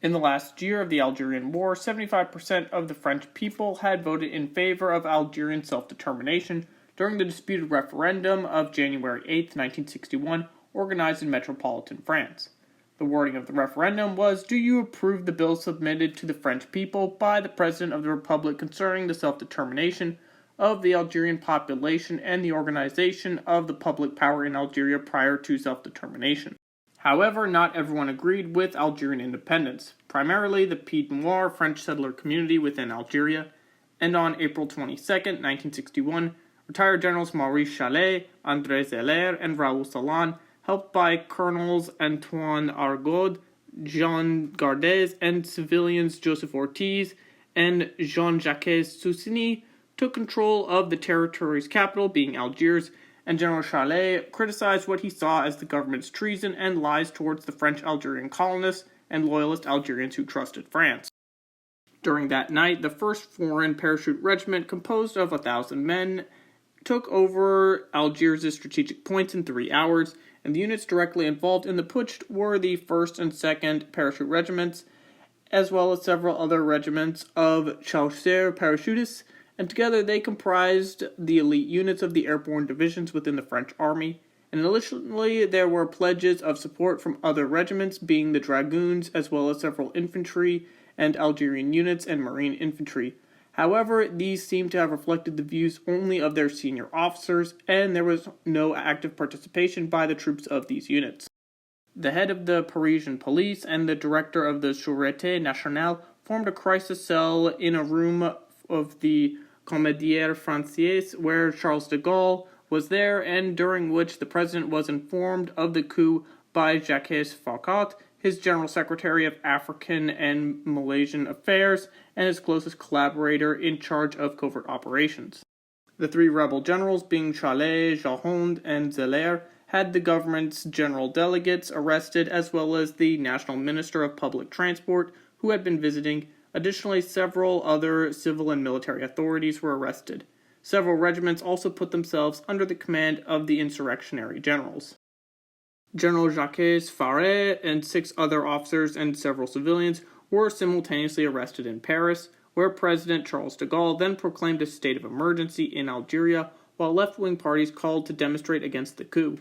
In the last year of the Algerian War, 75% of the French people had voted in favor of Algerian self-determination during the disputed referendum of January 8, 1961, organized in metropolitan France. The wording of the referendum was, "Do you approve the bill submitted to the French people by the President of the Republic concerning the self-determination of the Algerian population and the organization of the public power in Algeria prior to self-determination?" However, not everyone agreed with Algerian independence, primarily the Pied Noir French settler community within Algeria, and on April 22, 1961, retired generals Maurice Chalais, André Zeller, and Raoul Salan, helped by Colonels Antoine Argaud, Jean Gardes, and civilians Joseph Ortiz and Jean-Jacques Soussiny, took control of the territory's capital, being Algiers, and General Chalais criticized what he saw as the government's treason and lies towards the French Algerian colonists and loyalist Algerians who trusted France. During that night, the 1st Foreign Parachute Regiment, composed of 1,000 men, took over Algiers' strategic points in 3 hours, and the units directly involved in the putsch were the 1st and 2nd Parachute Regiments, as well as several other regiments of chasseurs parachutists, and together they comprised the elite units of the airborne divisions within the French army, and additionally there were pledges of support from other regiments, being the dragoons, as well as several infantry and Algerian units and marine infantry. However, these seem to have reflected the views only of their senior officers, and there was no active participation by the troops of these units. The head of the Parisian police and the director of the Sûreté Nationale formed a crisis cell in a room of the Comédie Française where Charles de Gaulle was there, and during which the president was informed of the coup by Jacques Fauchat, his general secretary of African and Malaysian affairs, and his closest collaborator in charge of covert operations. The 3 rebel generals, being Chalais, Jalhond, and Zeller, had the government's general delegates arrested, as well as the National Minister of Public Transport, who had been visiting. Additionally, several other civil and military authorities were arrested. Several regiments also put themselves under the command of the insurrectionary generals. General Jacques Faré and 6 other officers and several civilians were simultaneously arrested in Paris, where President Charles de Gaulle then proclaimed a state of emergency in Algeria, while left-wing parties called to demonstrate against the coup.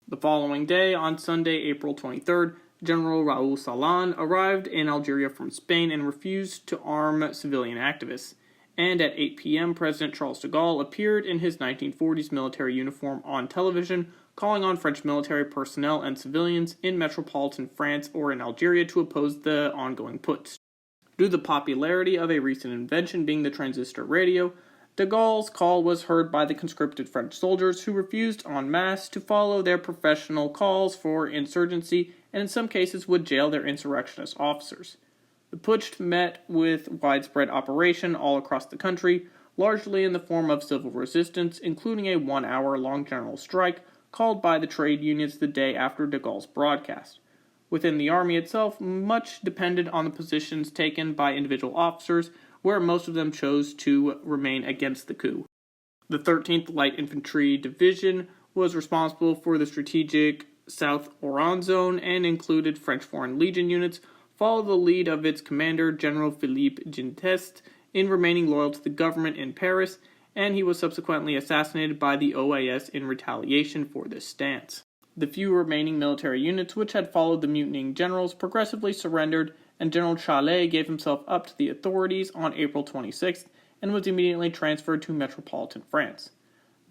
The following day, on Sunday, April 23rd, General Raoul Salan arrived in Algeria from Spain and refused to arm civilian activists. And at 8 p.m., President Charles de Gaulle appeared in his 1940s military uniform on television, calling on French military personnel and civilians in metropolitan France or in Algeria to oppose the ongoing putsch. Due to the popularity of a recent invention being the transistor radio, de Gaulle's call was heard by the conscripted French soldiers, who refused en masse to follow their professional calls for insurgency and in some cases would jail their insurrectionist officers. The putsch met with widespread operation all across the country, largely in the form of civil resistance, including a 1-hour-long general strike called by the trade unions the day after de Gaulle's broadcast. Within the army itself, much depended on the positions taken by individual officers, where most of them chose to remain against the coup. The 13th Light Infantry Division was responsible for the strategic South Oran zone and included French Foreign Legion units, followed the lead of its commander, General Philippe Gintest, in remaining loyal to the government in Paris, and he was subsequently assassinated by the OAS in retaliation for this stance. The few remaining military units which had followed the mutinying generals progressively surrendered, and General Chalais gave himself up to the authorities on April 26th and was immediately transferred to metropolitan France.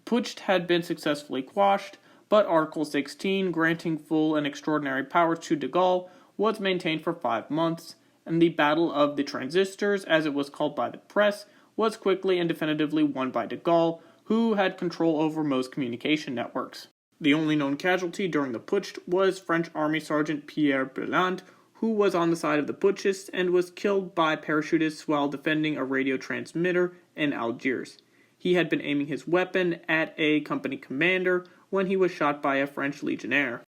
The putsch had been successfully quashed, but Article 16, granting full and extraordinary powers to de Gaulle, was maintained for 5 months, and the Battle of the Transistors, as it was called by the press, was quickly and definitively won by de Gaulle, who had control over most communication networks. The only known casualty during the putsch was French Army Sergeant Pierre Belland, who was on the side of the putschists and was killed by parachutists while defending a radio transmitter in Algiers. He had been aiming his weapon at a company commander when he was shot by a French legionnaire.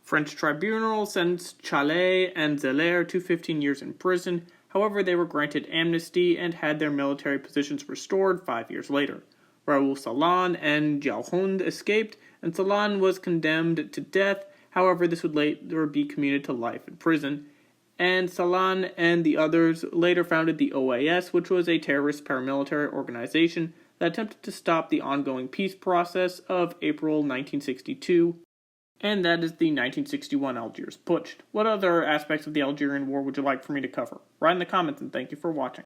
French tribunals sentenced Chalais and Zeller to 15 years in prison. However, they were granted amnesty and had their military positions restored 5 years later. Raoul Salan and Jalhond escaped, and Salan was condemned to death. However, this would later be commuted to life in prison. And Salan and the others later founded the OAS, which was a terrorist paramilitary organization that attempted to stop the ongoing peace process of April 1962. And that is the 1961 Algiers Putsch. What other aspects of the Algerian War would you like for me to cover? Write in the comments, and thank you for watching.